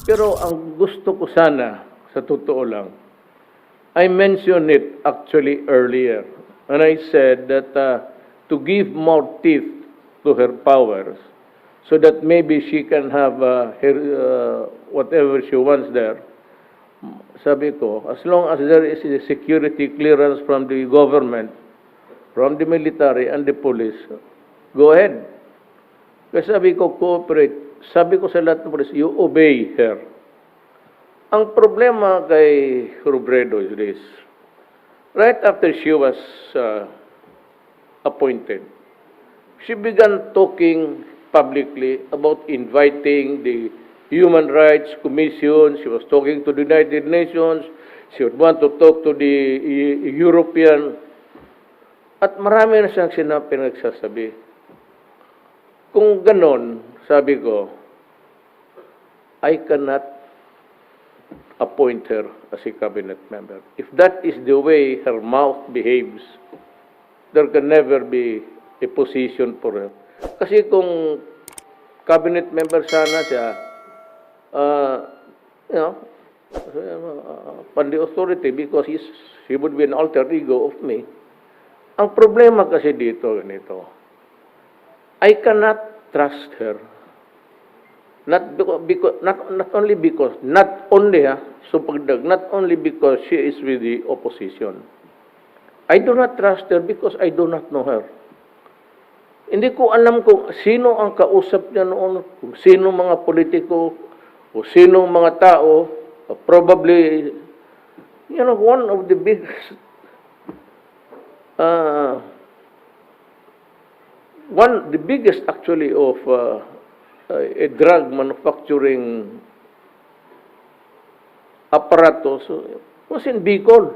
Pero ang gusto ko sana, sa totoo lang, I mentioned it actually earlier. And I said that to give more teeth to her powers so that maybe she can have whatever she wants there. Sabi ko, as long as there is a security clearance from the government, from the military and the police, go ahead. Kasi sabi ko, cooperate. Sabi ko sa lahat ng police, you obey her. Ang problema kay Robredo is this. Right after she was appointed, she began talking publicly about inviting the Human Rights Commission. She was talking to the United Nations. She would want to talk to the European. At marami na siyang pinagsasabi. Kung ganon, sabi ko, I cannot appoint her as a cabinet member. If that is the way her mouth behaves, there can never be a position for her. Kasi kung cabinet member sana siya, upon the authority, because he would be an alter ego of me. Ang problema kasi dito, ganito, I cannot trust her. Not only because she is with the opposition. I do not trust her because I do not know her. Hindi ko alam kung sino ang kausap niya noon, kung sino mga politiko, o sino mga tao, probably, one of the biggest the biggest actually of a drug manufacturing apparatus was in Bicol.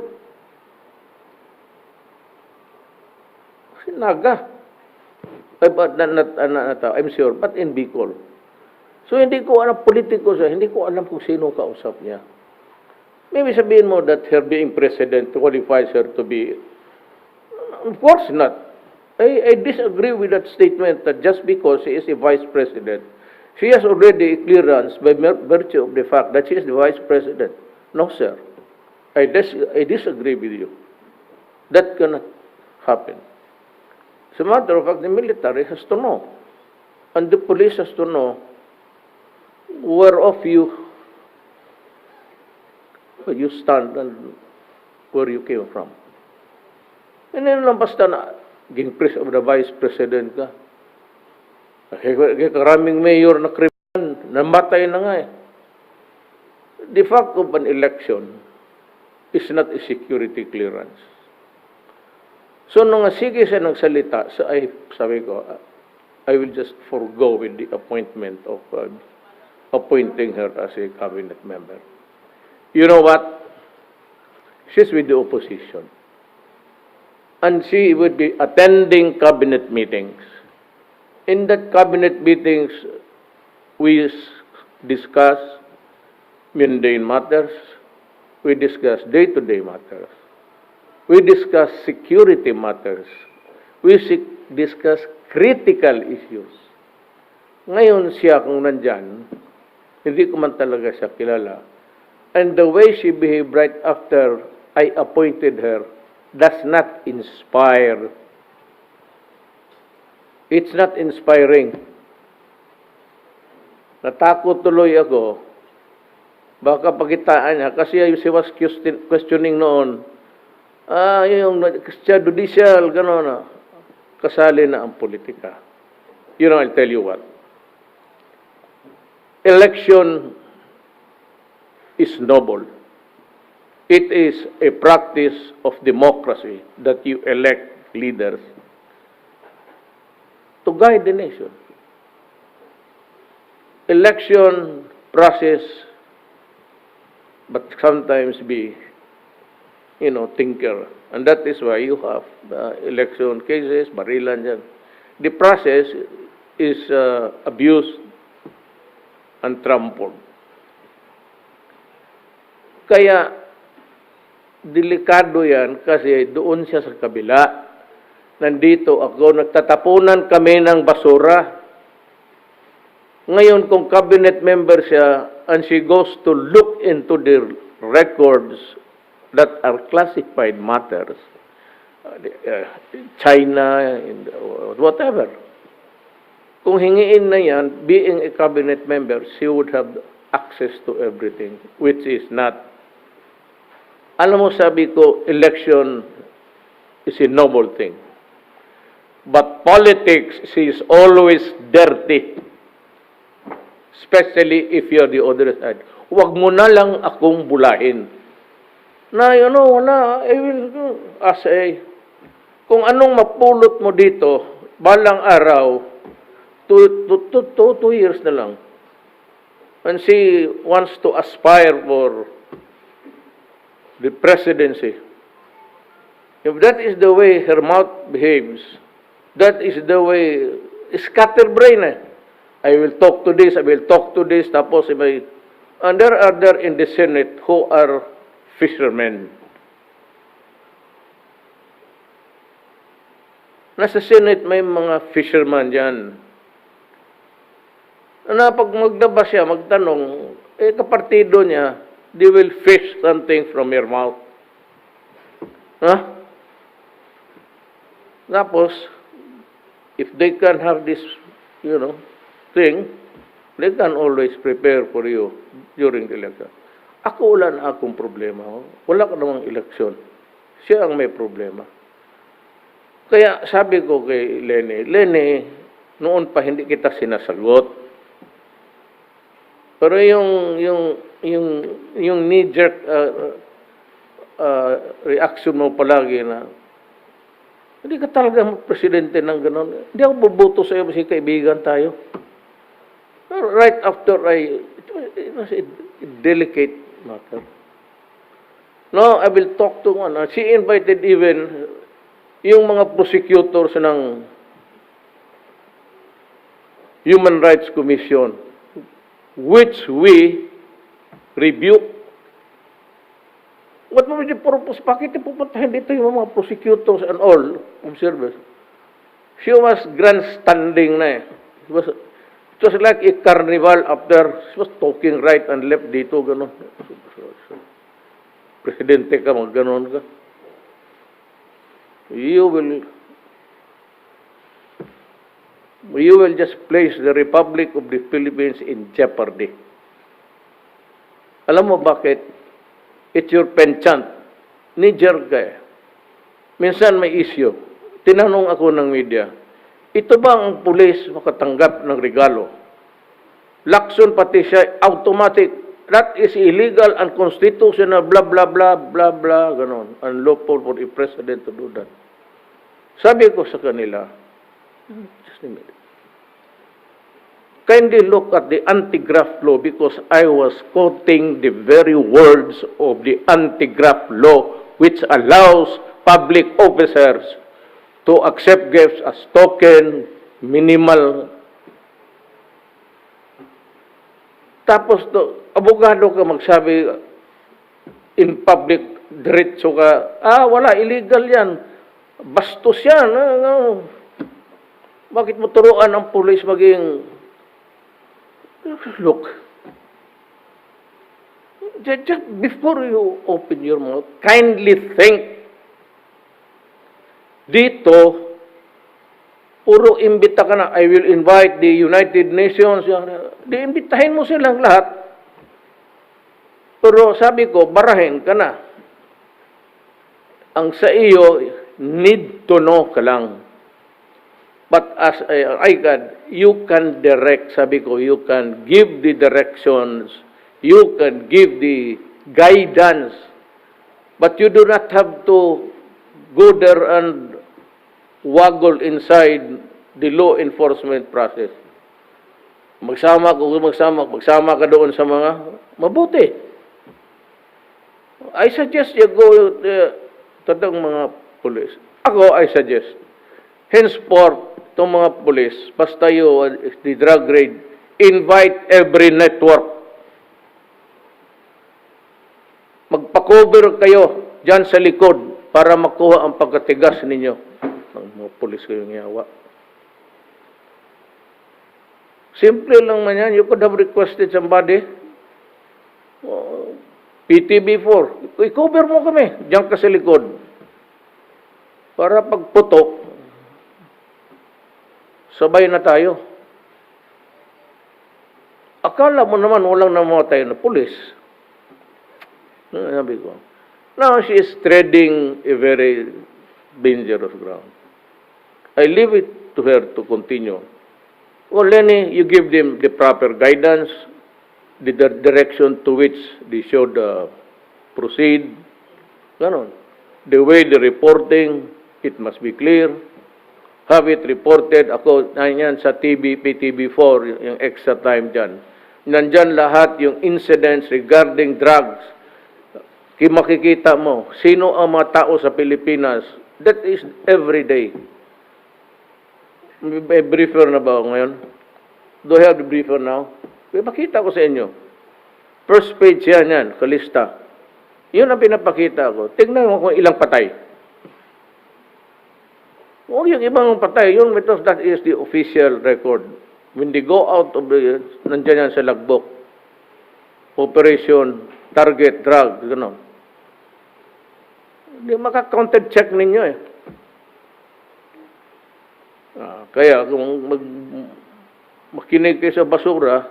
Naga. But I'm sure, but in Bicol. So hindi ko alam, politiko siya, hindi ko alam kung sino kausap niya. Maybe sabihin mo that her being president qualifies her to be. Of course not. I disagree with that statement that just because she is a vice president, she has already a clearance by virtue of the fact that she is the vice president. No, sir. I disagree with you. That cannot happen. As a matter of fact, the military has to know. And the police has to know whereof you stand and where you came from. And then lang basta na ging pres of the vice president ka. Karaming mayor na kriminal, namatay na nga eh. The fact of an election is not a security clearance. So nung sige siya nagsalita, sabi ko, I will just forego with the appointment of appointing her as a cabinet member. You know what? She's with the opposition. And she would be attending cabinet meetings. In that cabinet meetings, we discuss mundane matters, we discuss day-to-day matters, we discuss security matters, we discuss critical issues. Ngayon siya kung nandyan, hindi ko man talaga siya kilala. And the way she behaved right after I appointed her does not inspire. It's not inspiring. Natakot tuloy ako. Baka pagitaan niya. Kasi she was questioning noon. Yung judicial, gano'n na. Kasali na ang politika. I'll tell you what. Election is noble. It is a practice of democracy that you elect leaders to guide the nation. Election process, but sometimes be, thinker. And that is why you have election cases, barilan dyan. The process is abused and trampled. Kaya, delikado yan kasi doon siya sa kabila. nandito ako, nagtatapunan kami ng basura. Ngayon, kung cabinet member siya, and she goes to look into the records that are classified matters, China, and whatever. Kung hingiin na yan, being a cabinet member, she would have access to everything, which is not. Alam mo, sabi ko, election is a noble thing. But politics is always dirty. Especially if you're the other side. Huwag mo na lang akong bulahin. Na, I will kung anong mapulot mo dito, balang araw, 2 years na lang. And she wants to aspire for the presidency. If that is the way her mouth behaves, that is the way, scatterbrain. I will talk to this, I will talk to this, tapos and there are there in the Senate who are fishermen. Nasa Senate may mga fishermen dyan. Na pag magdaba siya, magtanong, kapartido niya, they will fish something from your mouth. Tapos, if they can have this, thing, they can always prepare for you during the election. Ako wala na akong problema. Wala ka namang eleksyon. Siya ang may problema. Kaya sabi ko kay Leni, noon pa hindi kita sinasagot. Pero yung knee-jerk reaction mo palagi na hindi ka talaga presidente ng gano'n. Hindi ako bubuto sa iyo kasi kaibigan tayo. Right after it was a delicate matter. No, I will talk to one. She invited even yung mga prosecutors ng Human Rights Commission, which we rebuke. What mo yung purpose? Bakit pupuntahin dito yung mga prosecutors and all observers? She was grandstanding na eh. It was like a carnival after she was talking right and left dito, gano'n. Presidente ka, gano'n ka. You will just place the Republic of the Philippines in jeopardy. Alam mo bakit? It's your penchant. Niger ka eh. Minsan may issue. Tinanong ako ng media, ito ba ang pulis makatanggap ng regalo? Lakson pati siya, automatic. That is illegal, unconstitutional, blah, blah, blah, blah, blah, ganon. Unlawful for a president to do that. Sabi ko sa kanila, just a minute. Kindly look at the anti-graft law because I was quoting the very words of the anti-graft law which allows public officers to accept gifts as token, minimal. Tapos, abogado ka magsabi in public, diretso ka, wala, illegal yan. Bastos yan. Bakit mo turuan ang pulis maging, look, just before you open your mouth, kindly think. Dito, puro imbita ka na, I will invite the United Nations. Iimbitahin mo silang lahat. Pero sabi ko, barahin ka na. Ang sa iyo, need to know ka lang. But as God, you can direct, sabi ko, you can give the directions, you can give the guidance, but you do not have to go there and waggle inside the law enforcement process. Magsama ka doon sa mga mabuti. I suggest you go to the mga police. Ako, I suggest, henceforth, itong mga police, basta the drug raid, invite every network. Magpa-cover kayo dyan sa likod para makuha ang pagkatigas ninyo. mga pulis kayong yawa. Simple lang man yan. You could have requested somebody. PTB4. I-cover mo kami. Diyan ka sa likod. Para pagputok, sabay na tayo. Akala mo naman walang namatay na pulis. Sabi ko. Now she is treading a very dangerous ground. I leave it to her to continue. Well, Leni, you give them the proper guidance, the direction to which they should proceed. Ganon. The way the reporting, it must be clear. Have it reported. Ako, nanyan sa PTB4, yung extra time dyan. Nandyan lahat yung incidents regarding drugs. Makikita mo, sino ang mga tao sa Pilipinas. That is every day. May briefer na ba ngayon? Do I have the briefer now? Makita ko sa inyo. First page yan, kalista. Yun ang pinapakita ko. Tignan mo kung ilang patay. Huwag yung ibang patay. Yun, because that is the official record. When they go out of the, nandiyan yan sa logbook. Operation, target, drug, gano'n. Hindi maka-counted check ninyo eh. Kaya kung makinig kayo sa basura,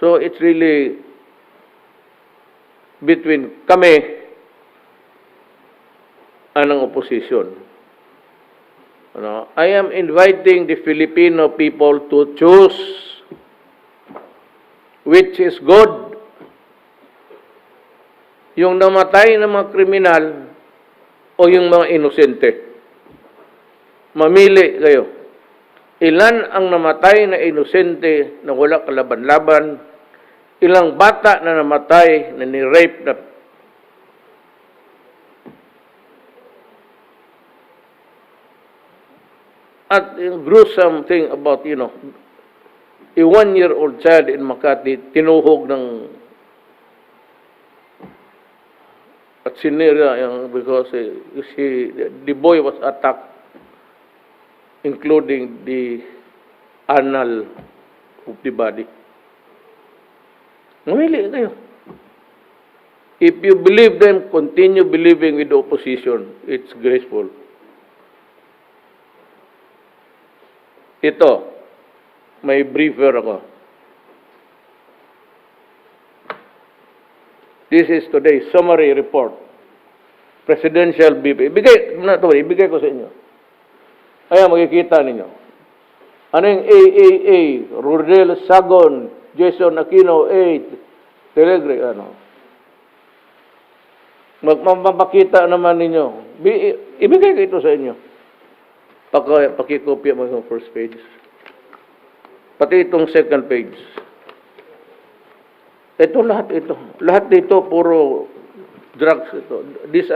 so it's really between kami and ang opposition. I am inviting the Filipino people to choose which is good. Yung namatay na mga kriminal o yung mga inosente. Mamili kayo. Ilan ang namatay na inosente na wala kalaban-laban? Ilang bata na namatay na ni-rape na at yung gruesome thing about, a 1-year-old child in Makati, tinuhog ng at sinira because the boy was attacked, including the anal of the body. Mamili kayo. If you believe them, continue believing with the opposition. It's graceful. Ito, may briefer ako. This is today's summary report. Presidential BP. Ibigay ko sa inyo. Ayan, makikita ninyo. Ano yung AAA? Rodrigo Sagon, Jason Aquino, Telegre, Mapapakita naman ninyo. Ibigay ko ito sa inyo. Pakikopya mo yung first page. Pati itong second page. Ito lahat ito. Lahat dito puro drugs ito. This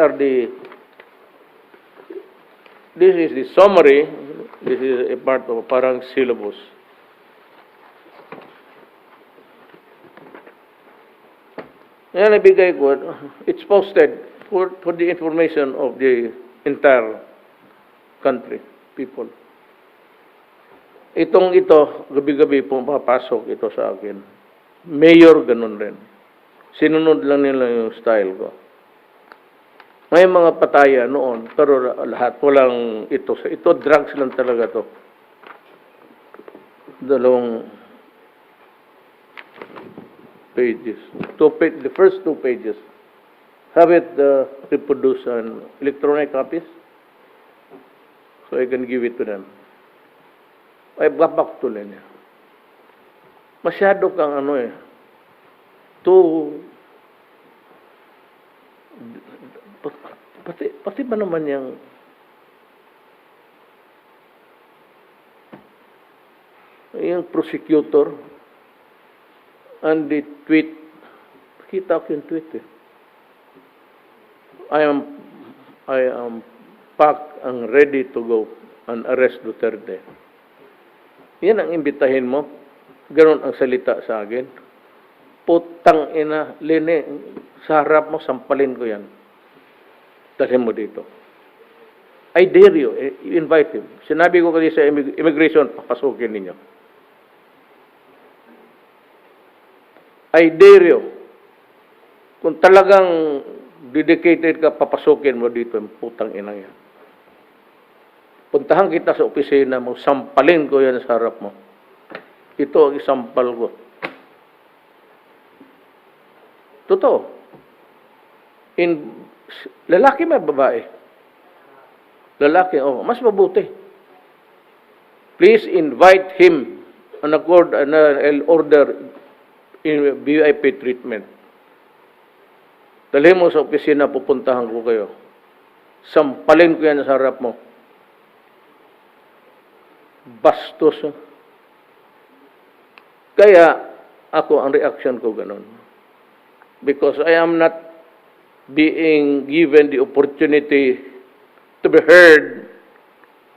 is the summary. This is a part of parang syllabus. Yan ibigay ko. It's posted for the information of the entire country, people. Ito, gabi-gabi pumapasok ito sa akin. Mayor, ganun rin. Sinunod lang nila yung style ko. May mga pataya noon, pero lahat, walang ito. Ito, drugs lang talaga to. Dalawang pages. The first 2 pages. Have it reproduced on electronic copies, so I can give it to them. Ay, babak to lang niya. Masyado kang pati ba naman yung prosecutor and the tweet, kita ko yung tweet eh. I am packed and ready to go and arrest Duterte. Yan ang imbitahin mo. Ganon ang salita sa akin. Putang ina, Leni, sa harap mo, sampalin ko yan. Dalhin mo dito. I dare you, invite him. Sinabi ko kasi sa immigration, papasukin ninyo. I dare you. Kung talagang dedicated ka, papasukin mo dito yung putang ina yan. Puntahan kita sa opisina mo, sampalin ko yan sa harap mo. Ito ang isampal ko. Totoo. Lalaki may babae. Lalaki, mas mabuti. Please invite him and accord an order in VIP treatment. Dalhin mo sa opisina, pupuntahan ko kayo. Sampalin ko yan sa harap mo. Bastos. Kaya, ako, ang reaction ko ganun. Because I am not being given the opportunity to be heard.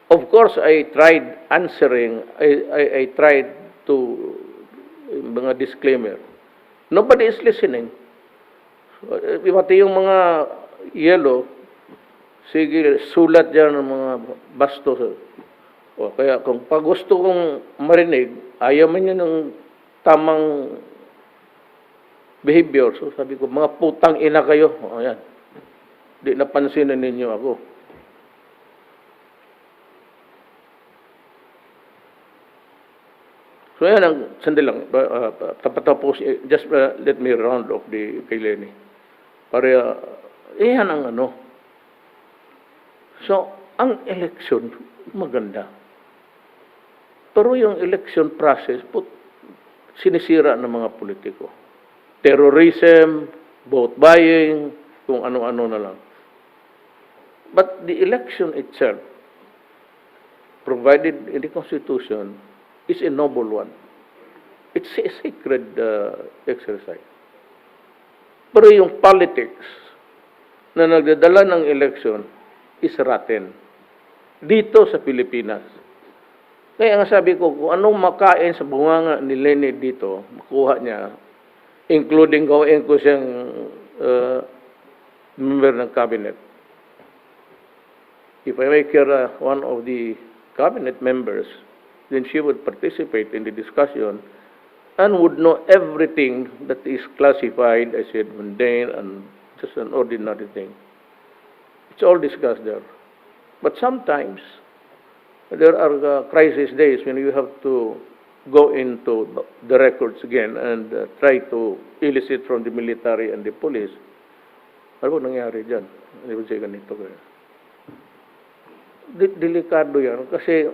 Of course, I tried answering. I tried to mga disclaimer. Nobody is listening. Pati yung mga yellow, sige, sulat dyan ng mga bastos. O, kaya kung pag gusto kong marinig, ayaw man yun ng tamang behavior. So sabi ko, mga putang ina kayo. O, ayan. Di napansinan ninyo ako. So ayan ang, sandali lang, tapos, just let me round off the kay Leni. Para, yan ang ano. So, ang election, maganda. Pero yung election process, sinisira ng mga politiko. Terrorism, vote buying, kung ano-ano na lang. But the election itself, provided in the Constitution, is a noble one. It's a sacred exercise. Pero yung politics na nagdadala ng election is rotten. Dito sa Pilipinas. Kaya nga sabi ko, kung anong makain sa bunganga ni Leni dito, makuha niya, including gawin ko siyang member ng cabinet. If I make her one of the cabinet members, then she would participate in the discussion and would know everything that is classified as a mundane and just an ordinary thing. It's all discussed there. But sometimes, there are crisis days when you have to go into the records again and try to elicit from the military and the police. Ano ba nangyari dyan? Ano ba siya ganito? Delikado yan kasi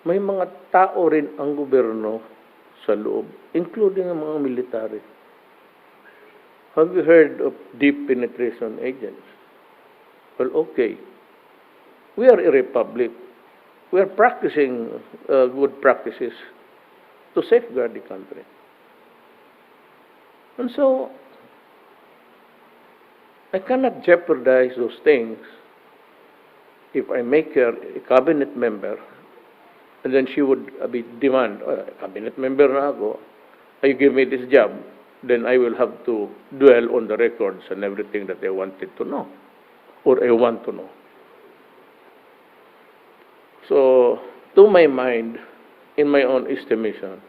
may mga tao rin ang gobyerno sa loob, including ang mga military. Have you heard of deep penetration agents? Well, okay. We are a republic. We are practicing good practices to safeguard the country. And so, I cannot jeopardize those things if I make her a cabinet member. And then she would demand, cabinet member na ako, you give me this job, then I will have to dwell on the records and everything that I wanted to know, or I want to know. So, to my mind, in my own estimation,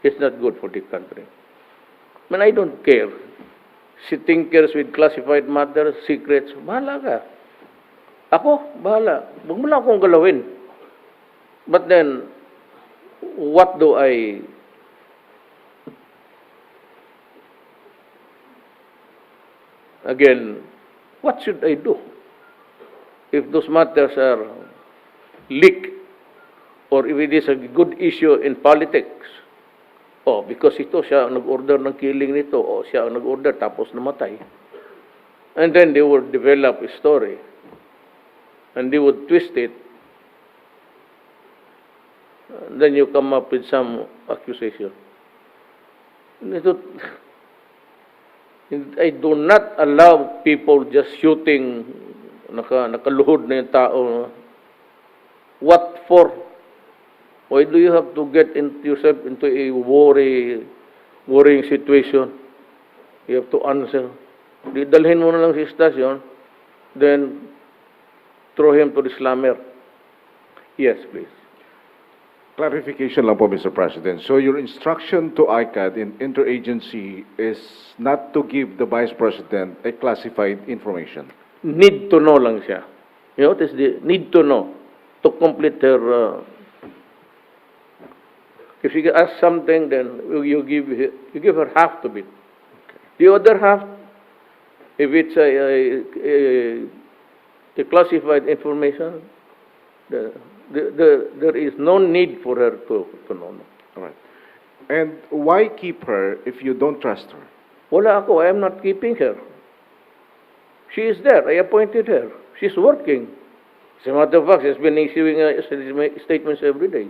it's not good for the country. I mean, I don't care. She tinkers with classified matters, secrets, bahala ka. Ako, bahala. Huwag mo lang akong galawin. But then, what do I... Again, what should I do? If those matters are leaked, or if it is a good issue in politics, because ito siya nag-order ng killing nito, siya nag-order tapos namatay. And then they would develop a story, and they would twist it. Then you come up with some accusation. I do not allow people just shooting, nakaluhod na yung tao. What for? Why do you have to get yourself into a worry worrying situation, you have to answer. Di dalhin mo na lang sa station, then throw him to DISCLAMER. Yes, please. Clarification lang po, Mr. President. So your instruction to ICAD in interagency is not to give the Vice President a classified information? Need to know lang siya. You know, what is the need to know to complete her. If she asks something, then you give her half of it. The other half, if it's a classified information, there is no need for her to know. All right. And why keep her if you don't trust her? Wala ako. I am not keeping her. She is there. I appointed her. She's working. As a matter of fact, she's been issuing statements every day.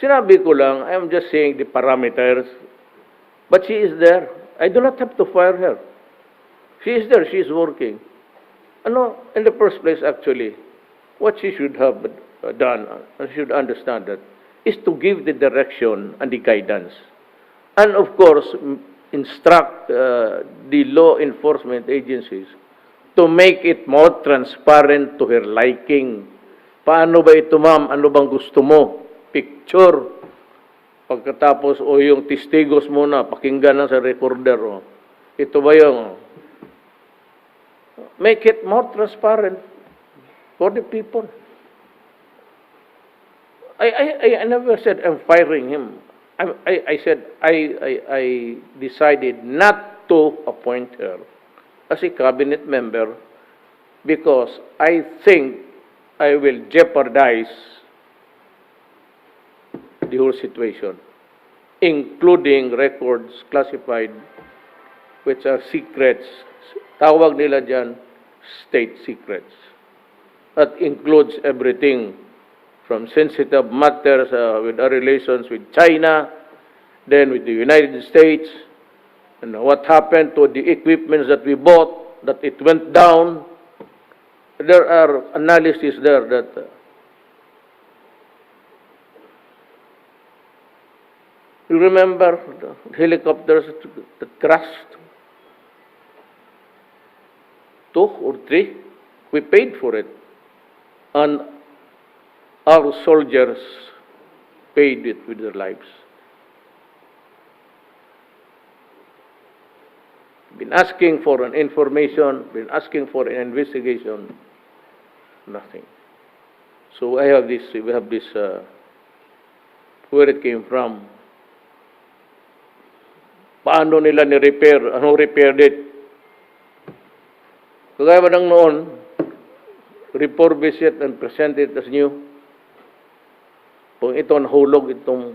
Sinabi ko lang, I am just saying the parameters. But she is there. I do not have to fire her. She is there. She is working. Ano, in the first place, actually, what she should have done, and should understand that, is to give the direction and the guidance. And of course, instruct the law enforcement agencies to make it more transparent to her liking. Paano ba ito, ma'am? Ano bang gusto mo? Picture. Pagkatapos, o yung testigos muna, pakinggan na sa recorder. O. Ito ba yung... Make it more transparent for the people. I never said I'm firing him. I said I decided not to appoint her as a cabinet member because I think I will jeopardize the whole situation, including records classified which are secrets. Tawag nila dyan, state secrets. That includes everything from sensitive matters with our relations with China, then with the United States, and what happened to the equipments that we bought, that it went down. There are analyses there that you remember the helicopters that crashed? 2 or 3, we paid for it. And our soldiers paid it with their lives. Been asking for an information, been asking for an investigation, nothing. So we have this, where it came from. Paano nila ni-repair, anong repaired it? Kagaya ba ng noon, refurbish it and present it as new. Kung ito nahulog itong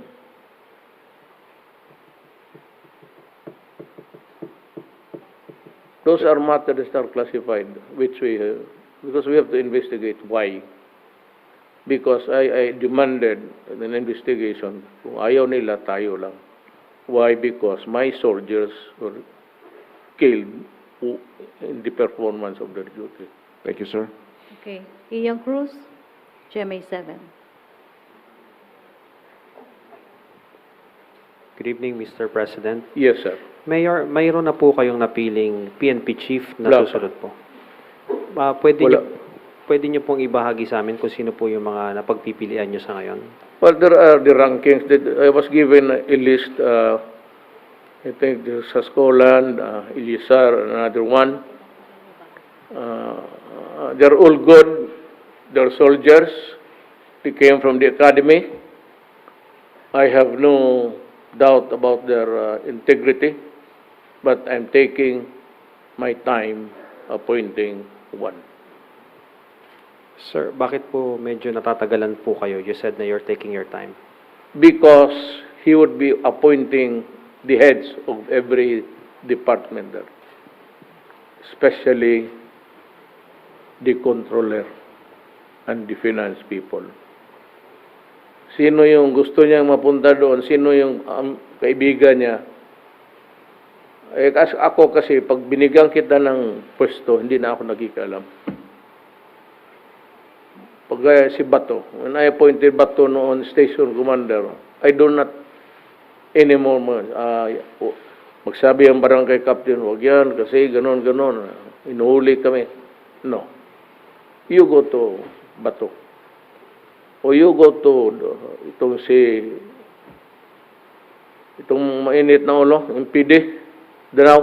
those are matters that are classified, which we because we have to investigate why. Because I demanded an investigation. Kung ayaw nila, tayo lang. Why? Because my soldiers were killed in the performance of their duty. Thank you, sir. Okay. Ian Cruz, GMA 7. Good evening, Mr. President. Yes, sir. Mayor, mayroon na po kayong napiling PNP chief na Wala pa. susunod po. Wala. Pwede niyo pong ibahagi sa amin kung sino po yung mga napagpipilian niyo sa ngayon? Well, there are the rankings that I was given a list. I think there's Sascoland, Ilisar, another one. They're all good. They're soldiers. They came from the academy. I have no doubt about their integrity, but I'm taking my time appointing one. Sir, bakit po medyo natatagalan po kayo? You said na you're taking your time. Because he would be appointing the heads of every department there, especially the controller and the finance people. Sino yung gusto niyang mapunta doon? Sino yung kaibigan niya? Eh, ako kasi, pag binigyan kita ng pwesto, hindi na ako nagkikalam. Pag si Bato, when I appointed Bato noon station commander, I do not anymore. Magsabi ang barangay captain, wag yan kasi ganon. Inuhuli kami. No. You go to Bato. O you go to itong mainit na ulo, yung PD, Danaw.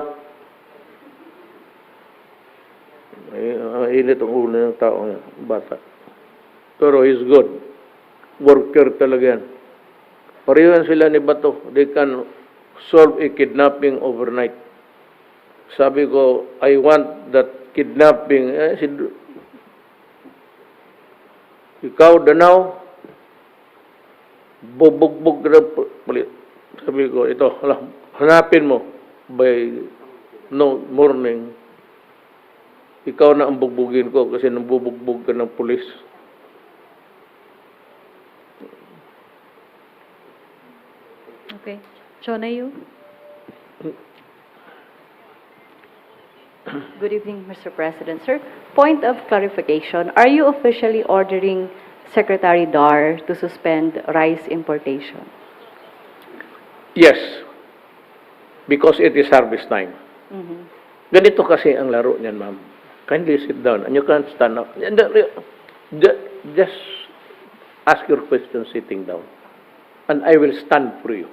Mainit ang ulo ng tao, bata. Pero he's good. Worker talaga yan. Parehan sila ni Bato. They can solve a kidnapping overnight. Sabi ko, I want that kidnapping. Ikaw, Danaw, bubugbog na palit. Sabi ko, ito, hanapin mo by no morning. Ikaw na ang bugbugin ko kasi nambubugbog ka ng pulis. Okay. Chonayu. Good evening, Mr. President. Sir, point of clarification. Are you officially ordering Secretary Dar to suspend rice importation? Yes. Because it is harvest time. Ganito kasi ang laro niyan, ma'am. Kindly sit down and you can stand up. Just ask your question sitting down. And I will stand for you.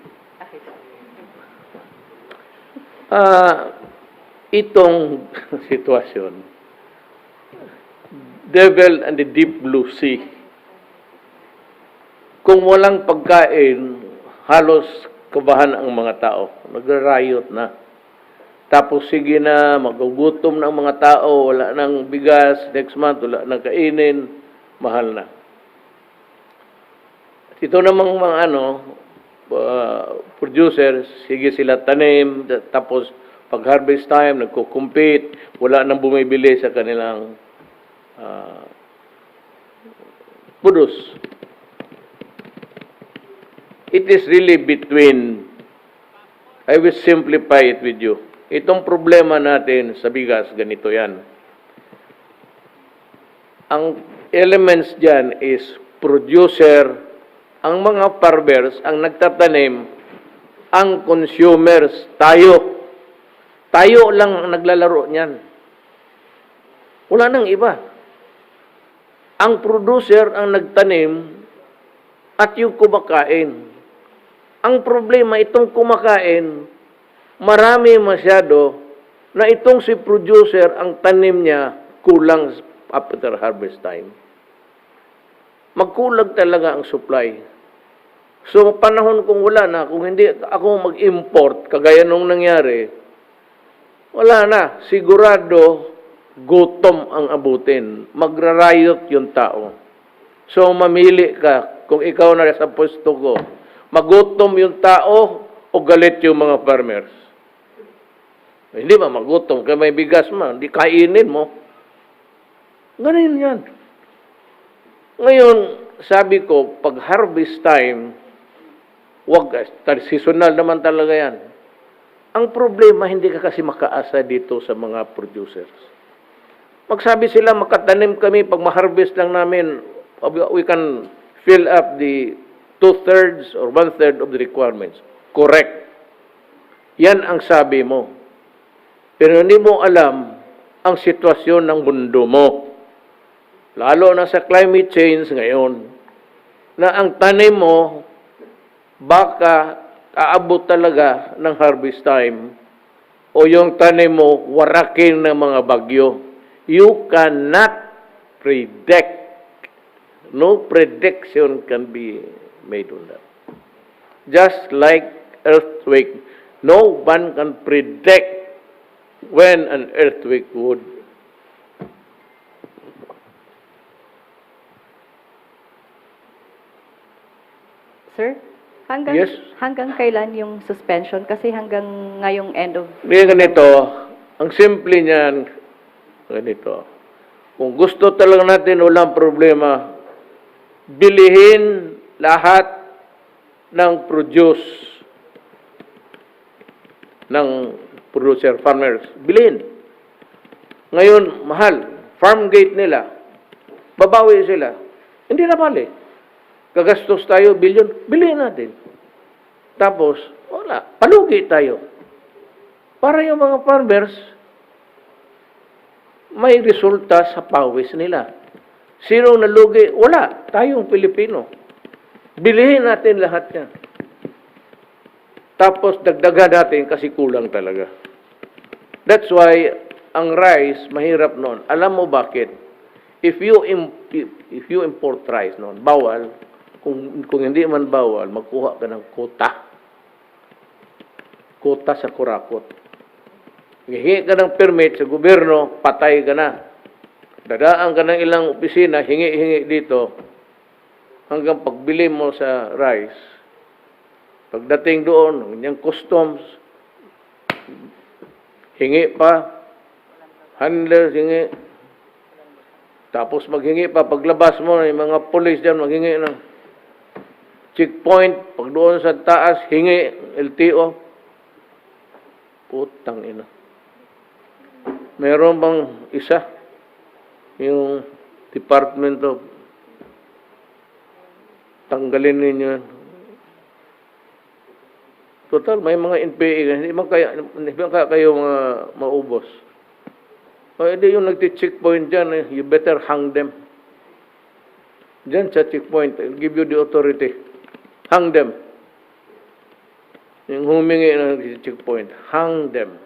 Itong sitwasyon, devil and the deep blue sea. Kung walang pagkain, halos kabahan ang mga tao. Nagra-riot na. Tapos sige na, magugutom ng mga tao, wala nang bigas, next month wala nang kainin, mahal na. Ito namang mga producers, sige sila tanim, tapos pag harvest time, nagko-compete, wala nang bumibili sa kanilang produce. It is really between, I will simplify it with you. Itong problema natin sa bigas, ganito yan. Ang elements dyan is producer, ang mga farmers, ang nagtatanim, ang consumers, tayo. Tayo lang ang naglalaro niyan. Wala nang iba. Ang producer ang nagtanim at yung kumakain. Ang problema, itong kumakain, marami masyado na itong si producer, ang tanim niya, kulang after harvest time. Magkulag talaga ang supply. So, panahon kung wala na, kung hindi ako mag-import, kagaya nung nangyari, wala na. Sigurado, gutom ang abutin. Magra-riot yung tao. So, mamili ka. Kung ikaw na sa pwesto ko, magutom yung tao o galit yung mga farmers? Hindi ba magutom? Kaya may bigas man, hindi kainin mo. Ganun yan. Ngayon, sabi ko, pag harvest time, wag, seasonal naman talaga yan. Ang problema, hindi ka kasi makaasa dito sa mga producers. Magsabi sila, makatanim kami, pag ma-harvest lang namin, we can fill up the 2/3 or 1/3 of the requirements. Correct. Yan ang sabi mo. Pero hindi mo alam ang sitwasyon ng mundo mo. Lalo na sa climate change ngayon, na ang tanim mo, baka aabot talaga ng harvest time o yung tanim mo, warakin ng mga bagyo. You cannot predict. No prediction can be made on that. Just like earthquake, no one can predict when an earthquake would. Sir, Yes. hanggang kailan yung suspension? Kasi hanggang ngayong end of... Ngayon ganito, ang simple niyan, ganito. Kung gusto talaga natin, walang problema, bilihin lahat ng produce ng producer farmers. Bilhin. Ngayon, mahal. Farm gate nila. Babawi sila. Hindi na bali. Kagastos tayo, bilyon. Bilhin natin. Tapos, Wala. Palugi tayo. Para yung mga farmers, may resulta sa pawis nila. Sino nalugi? Wala. Tayong Pilipino. Bilihin natin lahat yan. Tapos dagdagan natin kasi kulang talaga. That's why ang rice mahirap noon. Alam mo bakit? If you import rice noon, bawal. Kung hindi man bawal, magkuha ka ng quota. Quota sa kurakot. Hingi ka ng permit sa gobyerno, patay ka na. Dadaan ka ng ilang opisina, hingi-hingi dito, hanggang pagbili mo sa rice. Pagdating doon, yung customs, hingi pa, handlers, hingi. Tapos maghingi pa, paglabas mo, yung mga police dyan, maghingi ng checkpoint, pag doon sa taas, hingi, LTO. Putang ina. Meron bang isa? Yung Department of tanggalin ninyo. Total, may mga NPA. Hindi man kayo mga maubos. O edi yung nagti-checkpoint dyan, you better hang them. Dyan sa checkpoint, I'll give you the authority. Hang them. Yung humingi ng checkpoint, hang them.